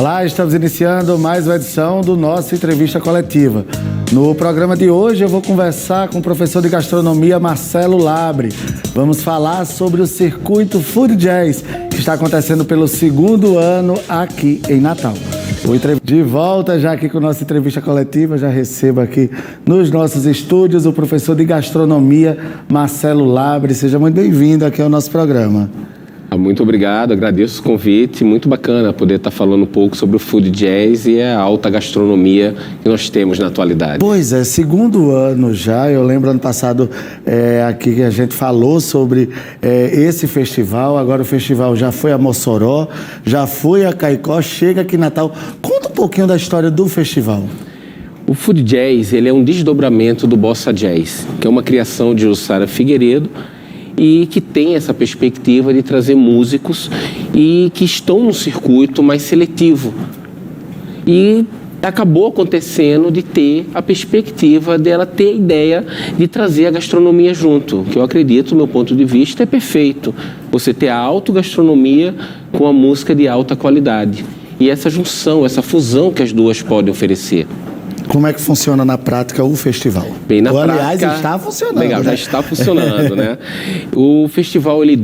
Olá, estamos iniciando mais uma edição do nosso Entrevista Coletiva. No programa de hoje eu vou conversar com o professor de gastronomia Marcelo Labre. Vamos falar sobre o circuito Food Jazz, que está acontecendo pelo segundo ano aqui em Natal. De volta já aqui com a nossa entrevista coletiva, já recebo aqui nos nossos estúdios o professor de gastronomia Marcelo Labre. Seja muito bem-vindo aqui ao nosso programa. Muito obrigado, agradeço o convite, muito bacana poder estar falando um pouco sobre o Food Jazz e a alta gastronomia que nós temos na atualidade. Pois é, segundo ano já, eu lembro ano passado aqui que a gente falou sobre esse festival, agora o festival já foi a Mossoró, já foi a Caicó, chega aqui em Natal. Conta um pouquinho da história do festival. O Food Jazz, ele é um desdobramento do Bossa Jazz, que é uma criação de Jussara Figueiredo, e que tem essa perspectiva de trazer músicos e que estão num circuito mais seletivo. E acabou acontecendo de ter a perspectiva dela ter a ideia de trazer a gastronomia junto, que eu acredito, do meu ponto de vista, é perfeito. Você ter a autogastronomia com a música de alta qualidade. E essa junção, essa fusão que as duas podem oferecer. Como é que funciona na prática o festival? Bem, na prática, aliás, está funcionando. Legal, né? Já está funcionando, né? O festival, ele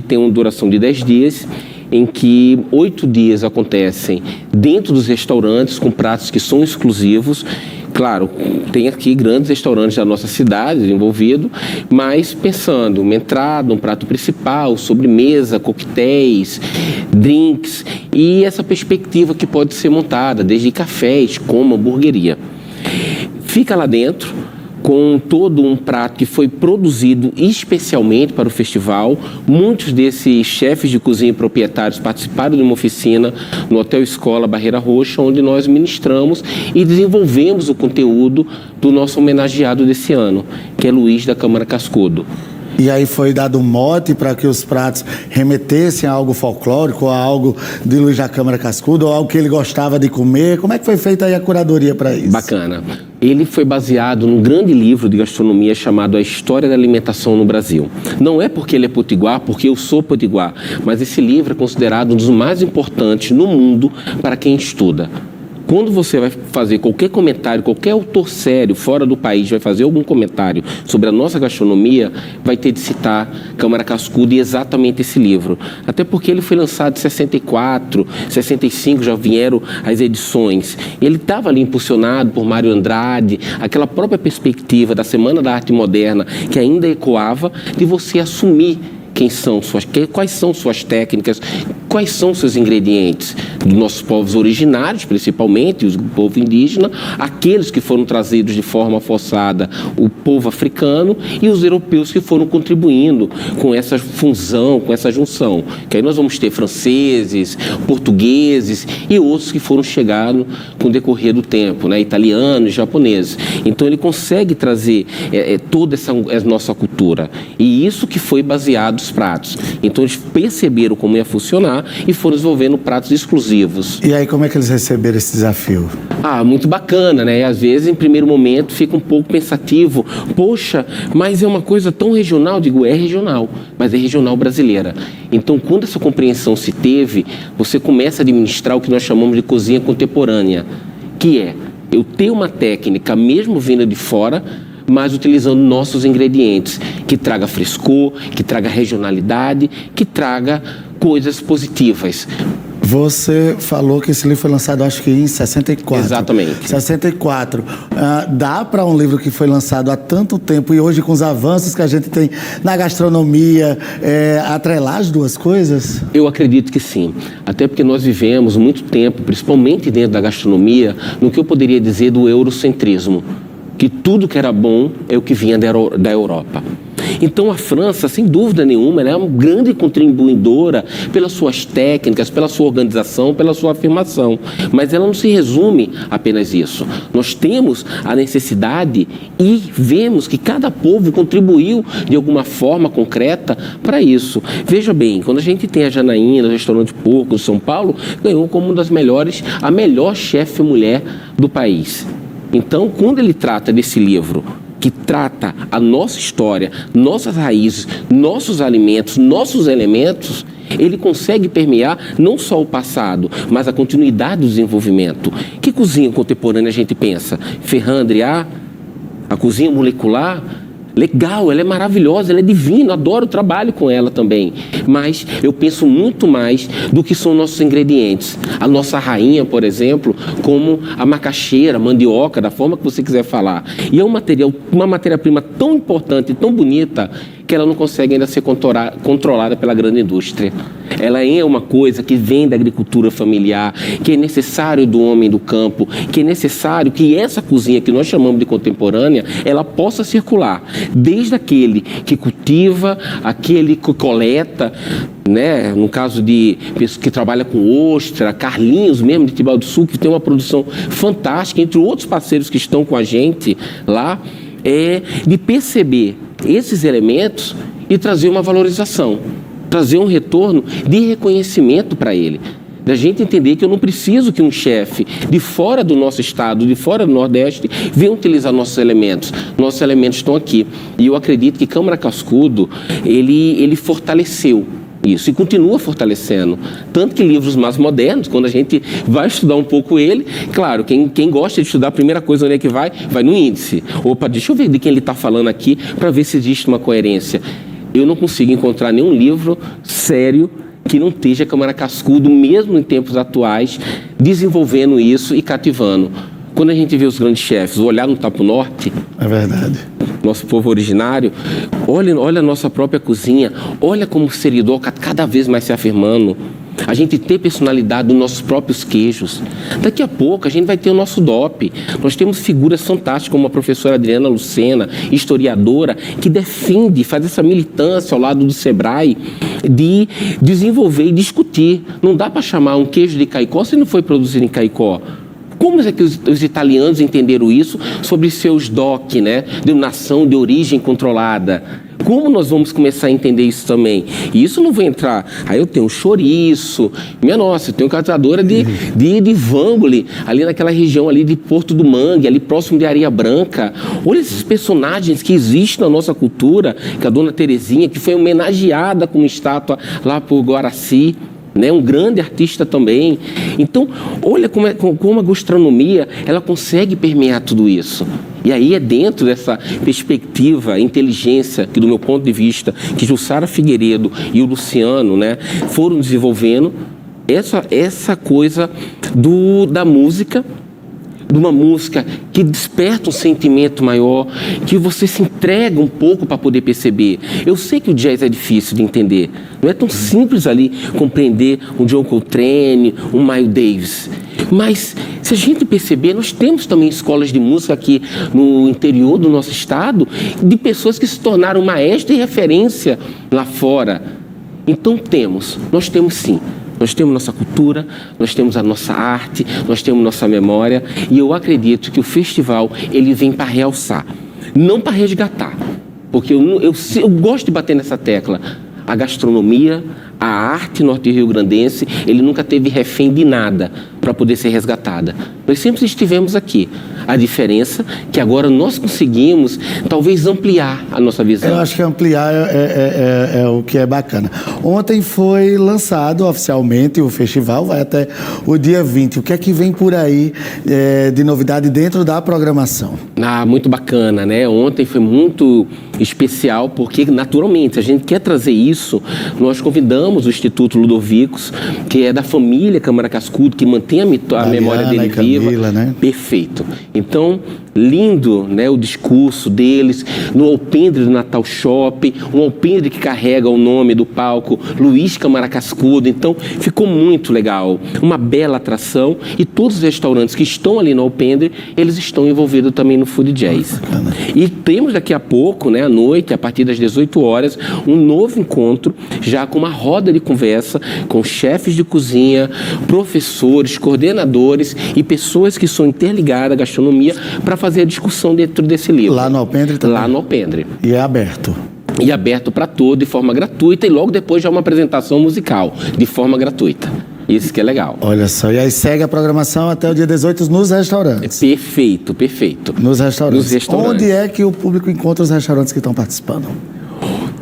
tem uma duração de 10 dias, em que 8 dias acontecem dentro dos restaurantes, com pratos que são exclusivos. Claro, tem aqui grandes restaurantes da nossa cidade envolvidos, mas pensando uma entrada, um prato principal, sobremesa, coquetéis, drinks e essa perspectiva que pode ser montada, desde cafés, como hamburgueria. Fica lá dentro com todo um prato que foi produzido especialmente para o festival. Muitos desses chefes de cozinha e proprietários participaram de uma oficina no Hotel Escola Barreira Roxa, onde nós ministramos e desenvolvemos o conteúdo do nosso homenageado desse ano, que é Luiz da Câmara Cascudo. E aí foi dado um mote para que os pratos remetessem a algo folclórico, a algo de Luiz da Câmara Cascudo, ou algo que ele gostava de comer. Como é que foi feita aí a curadoria para isso? Bacana. Ele foi baseado num grande livro de gastronomia chamado A História da Alimentação no Brasil. Não é porque ele é potiguar, porque eu sou potiguar, mas esse livro é considerado um dos mais importantes no mundo para quem estuda. Quando você vai fazer qualquer comentário, qualquer autor sério fora do país vai fazer algum comentário sobre a nossa gastronomia, vai ter de citar Câmara Cascudo e exatamente esse livro. Até porque ele foi lançado em 64, 65 já vieram as edições. Ele estava ali impulsionado por Mário Andrade, aquela própria perspectiva da Semana da Arte Moderna que ainda ecoava de você assumir quais são suas técnicas, quais são seus ingredientes dos nossos povos originários, principalmente o povo indígena, aqueles que foram trazidos de forma forçada, o povo africano e os europeus que foram contribuindo com essa fusão, com essa junção. Que aí nós vamos ter franceses, portugueses e outros que foram chegando com o decorrer do tempo, né? Italianos, japoneses. Então ele consegue trazer toda essa nossa cultura. E isso que foi baseado pratos. Então eles perceberam como ia funcionar e foram desenvolvendo pratos exclusivos. E aí como é que eles receberam esse desafio? Muito bacana, né? E às vezes em primeiro momento fica um pouco pensativo. Poxa, mas é uma coisa tão regional? Digo, é regional, mas é regional brasileira. Então quando essa compreensão se teve, você começa a administrar o que nós chamamos de cozinha contemporânea, que é eu ter uma técnica mesmo vinda de fora, mas utilizando nossos ingredientes, que traga frescor, que traga regionalidade, que traga coisas positivas. Você falou que esse livro foi lançado, acho que em 64. Exatamente. 64. Dá para um livro que foi lançado há tanto tempo e hoje com os avanços que a gente tem na gastronomia, atrelar as duas coisas? Eu acredito que sim. Até porque nós vivemos muito tempo, principalmente dentro da gastronomia, no que eu poderia dizer do eurocentrismo. Que tudo que era bom é o que vinha da Europa. Então a França, sem dúvida nenhuma, ela é uma grande contribuidora pelas suas técnicas, pela sua organização, pela sua afirmação. Mas ela não se resume apenas isso. Nós temos a necessidade e vemos que cada povo contribuiu de alguma forma concreta para isso. Veja bem, quando a gente tem a Janaína, do restaurante Porco, em São Paulo, ganhou como uma das melhores, a melhor chefe mulher do país. Então, quando ele trata desse livro, que trata a nossa história, nossas raízes, nossos alimentos, nossos elementos, Ele consegue permear não só o passado, mas a continuidade do desenvolvimento. Que cozinha contemporânea a gente pensa? Ferran Adrià, a cozinha molecular? Legal, ela é maravilhosa, ela é divina, adoro o trabalho com ela também. Mas eu penso muito mais do que são nossos ingredientes. A nossa rainha, por exemplo, como a macaxeira, a mandioca, da forma que você quiser falar. E é uma matéria-prima tão importante, tão bonita, que ela não consegue ainda ser controlada pela grande indústria. Ela é uma coisa que vem da agricultura familiar, que é necessário do homem do campo, que é necessário que essa cozinha que nós chamamos de contemporânea, ela possa circular, desde aquele que cultiva, aquele que coleta, né? No caso de pessoas que trabalham com ostra, Carlinhos mesmo de Tibau do Sul, que tem uma produção fantástica, entre outros parceiros que estão com a gente lá, de perceber esses elementos e trazer uma valorização, trazer um retorno de reconhecimento para ele. Da gente entender que eu não preciso que um chefe de fora do nosso estado, de fora do Nordeste, venha utilizar nossos elementos. Nossos elementos estão aqui. E eu acredito que Câmara Cascudo, ele fortaleceu isso e continua fortalecendo. Tanto que livros mais modernos, quando a gente vai estudar um pouco ele, claro, quem gosta de estudar, a primeira coisa onde é que vai no índice. Opa, deixa eu ver de quem ele está falando aqui para ver se existe uma coerência. Eu não consigo encontrar nenhum livro sério que não esteja Câmara Cascudo, mesmo em tempos atuais, desenvolvendo isso e cativando. Quando a gente vê os grandes chefes, olhar no Tapo Norte... É verdade. Nosso povo originário, olha a nossa própria cozinha, olha como o seridó cada vez mais se afirmando. A gente tem personalidade dos nossos próprios queijos. Daqui a pouco a gente vai ter o nosso DOP. Nós temos figuras fantásticas como a professora Adriana Lucena, historiadora, que defende, faz essa militância ao lado do Sebrae de desenvolver e discutir. Não dá para chamar um queijo de Caicó se não foi produzido em Caicó. Como é que os italianos entenderam isso sobre seus DOC, né? Denominação de origem controlada? Como nós vamos começar a entender isso também? E isso não vai entrar... Aí eu tenho chouriço, minha nossa, eu tenho catadora de vangole, ali naquela região ali de Porto do Mangue, ali próximo de Areia Branca. Olha esses personagens que existem na nossa cultura, que a Dona Terezinha, que foi homenageada como estátua lá por Guaraci, né? Um grande artista também. Então, olha como a gastronomia ela consegue permear tudo isso. E aí é dentro dessa perspectiva, inteligência, que do meu ponto de vista, que Jussara Figueiredo e o Luciano, né, foram desenvolvendo essa coisa da música, de uma música que desperta um sentimento maior, que você se entrega um pouco para poder perceber. Eu sei que o jazz é difícil de entender, não é tão simples ali compreender um John Coltrane, um Miles Davis, mas se a gente perceber, nós temos também escolas de música aqui no interior do nosso estado, de pessoas que se tornaram maestros e referência lá fora. Então nós temos sim. Nós temos nossa cultura, nós temos a nossa arte, nós temos nossa memória, e eu acredito que o festival ele vem para realçar, não para resgatar, porque eu gosto de bater nessa tecla. A gastronomia, a arte norte-rio-grandense, ele nunca teve refém de nada para poder ser resgatada. Nós sempre estivemos aqui. A diferença é que agora nós conseguimos, talvez, ampliar a nossa visão. Eu acho que ampliar é o que é bacana. Ontem foi lançado oficialmente o festival, vai até o dia 20. O que é que vem por aí de novidade dentro da programação? Muito bacana, né? Ontem foi muito especial, porque, naturalmente, a gente quer trazer isso. Nós convidamos o Instituto Ludovicos, que é da família Câmara Cascudo, que mantém a memória dele viva. Camila, né? Perfeito. Então, lindo, né, o discurso deles, no alpendre do Natal Shopping, um alpendre que carrega o nome do palco Luiz Câmara Cascudo. Então, ficou muito legal. Uma bela atração, e todos os restaurantes que estão ali no alpendre, eles estão envolvidos também no Food Jazz. E temos daqui a pouco, né, à noite, a partir das 18 horas, um novo encontro, já com uma roda de conversa com chefes de cozinha, professores, coordenadores e pessoas que são interligadas à gastronomia para fazer a discussão dentro desse livro. Lá no alpendre também? Lá no alpendre. E é aberto? E aberto para todo, de forma gratuita, e logo depois já uma apresentação musical, de forma gratuita. Isso que é legal. Olha só, e aí segue a programação até o dia 18 nos restaurantes. Perfeito, perfeito. Nos restaurantes. Nos restaurantes. Onde é que o público encontra os restaurantes que estão participando?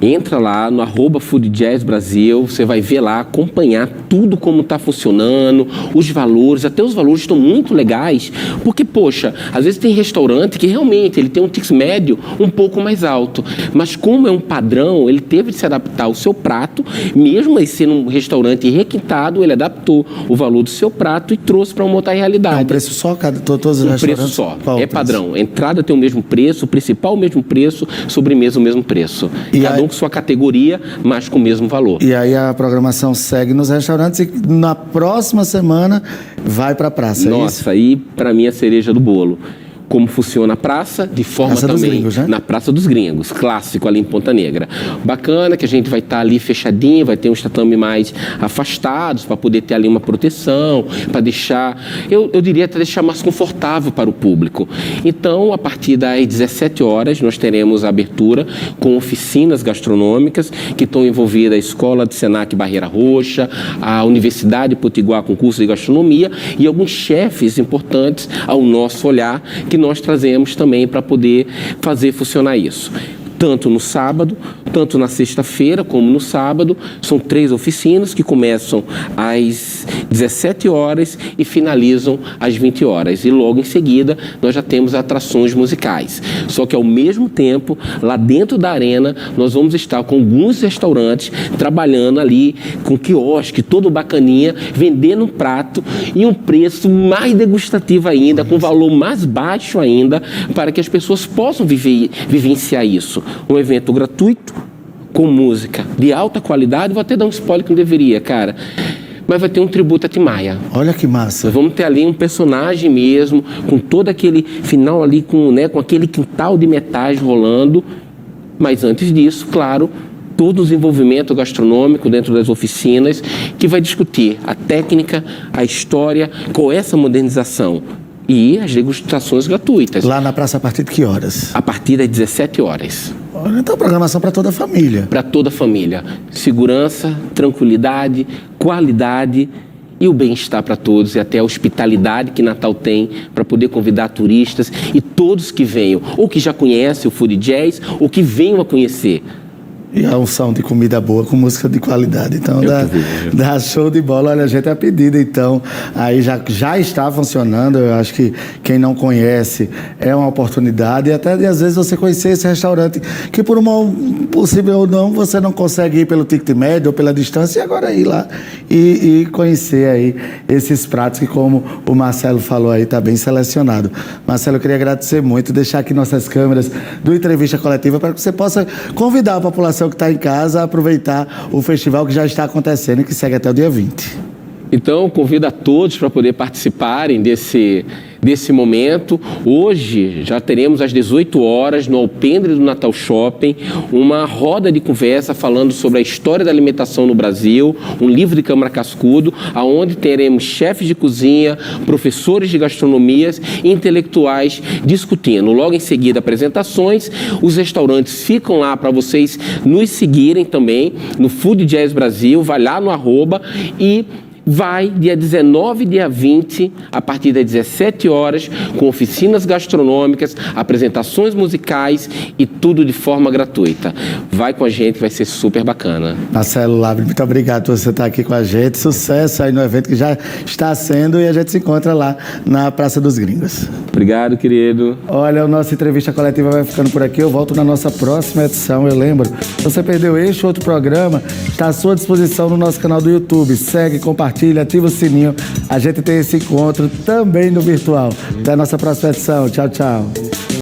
Entra lá no @FoodJazzBrasil, você vai ver lá, acompanhar tudo como está funcionando, os valores, até os valores estão muito legais, porque, poxa, às vezes tem restaurante que realmente ele tem um ticket médio um pouco mais alto, mas como é um padrão, ele teve de se adaptar ao seu prato, mesmo aí sendo um restaurante requintado, ele adaptou o valor do seu prato e trouxe para uma outra realidade. É um preço só, todos os restaurantes? Um preço só, Qual é padrão. Entrada tem o mesmo preço, principal o mesmo preço, sobremesa o mesmo preço. Cada um com sua categoria, mas com o mesmo valor. E aí a programação segue nos restaurantes e na próxima semana vai para a praça, é isso? Nossa, aí para mim é a cereja do bolo. Como funciona a praça, de forma Praça também dos Gringos, né? na Praça dos Gringos, clássico ali em Ponta Negra. Bacana que a gente vai estar ali fechadinho, vai ter uns tatame mais afastados para poder ter ali uma proteção, para deixar, eu diria até deixar mais confortável para o público. Então, a partir das 17 horas, nós teremos a abertura com oficinas gastronômicas que estão envolvidas a Escola de Senac Barreira Roxa, a Universidade Potiguar com curso de gastronomia e alguns chefes importantes ao nosso olhar que nós trazemos também para poder fazer funcionar isso. Tanto no sábado, tanto na sexta-feira como no sábado. São 3 oficinas que começam às 17 horas e finalizam às 20 horas. E logo em seguida nós já temos atrações musicais. Só que ao mesmo tempo, lá dentro da arena, nós vamos estar com alguns restaurantes trabalhando ali com quiosque, todo bacaninha, vendendo um prato e um preço mais degustativo ainda, com valor mais baixo ainda, para que as pessoas possam vivenciar isso. Um evento gratuito, com música de alta qualidade. Vou até dar um spoiler que não deveria, cara. Mas vai ter um tributo a Tim Maia. Olha que massa. Nós vamos ter ali um personagem mesmo, com todo aquele final ali, com aquele quintal de metais rolando. Mas antes disso, claro, todo o desenvolvimento gastronômico dentro das oficinas, que vai discutir a técnica, a história, com essa modernização. E as degustações gratuitas. Lá na praça a partir de que horas? A partir das 17 horas. Olha, então programação para toda a família. Para toda a família. Segurança, tranquilidade, qualidade e o bem-estar para todos. E até a hospitalidade que Natal tem para poder convidar turistas e todos que venham, ou que já conhecem o Food Jazz, ou que venham a conhecer. E a unção de comida boa com música de qualidade. Então dá show de bola. Olha, a gente é pedido, então. Aí já está funcionando. Eu acho que quem não conhece é uma oportunidade. E até às vezes você conhecer esse restaurante que por uma possível ou não, você não consegue ir pelo ticket médio ou pela distância. E agora ir lá e conhecer aí esses pratos que, como o Marcelo falou aí, está bem selecionado. Marcelo, eu queria agradecer muito, deixar aqui nossas câmeras do Entrevista Coletiva para que você possa convidar a população que está em casa a aproveitar o festival que já está acontecendo e que segue até o dia 20. Então, convido a todos para poder participarem desse momento. Hoje já teremos às 18 horas no Alpendre do Natal Shopping uma roda de conversa falando sobre a história da alimentação no Brasil, um livro de Câmara Cascudo, aonde teremos chefes de cozinha, professores de gastronomias e intelectuais discutindo. Logo em seguida, apresentações. Os restaurantes ficam lá para vocês nos seguirem também no Food Jazz Brasil. Vai lá no @ e vai dia 19 e dia 20, a partir das 17 horas, com oficinas gastronômicas, apresentações musicais e tudo de forma gratuita. Vai com a gente, vai ser super bacana. Marcelo Labre, muito obrigado por você estar aqui com a gente. Sucesso aí no evento que já está sendo e a gente se encontra lá na Praça dos Gringos. Obrigado, querido. Olha, a nossa entrevista coletiva vai ficando por aqui. Eu volto na nossa próxima edição. Eu lembro, se você perdeu este ou outro programa, está à sua disposição no nosso canal do YouTube. Segue, compartilha, ativa o sininho. A gente tem esse encontro também no virtual. Até a nossa próxima edição. Tchau, tchau.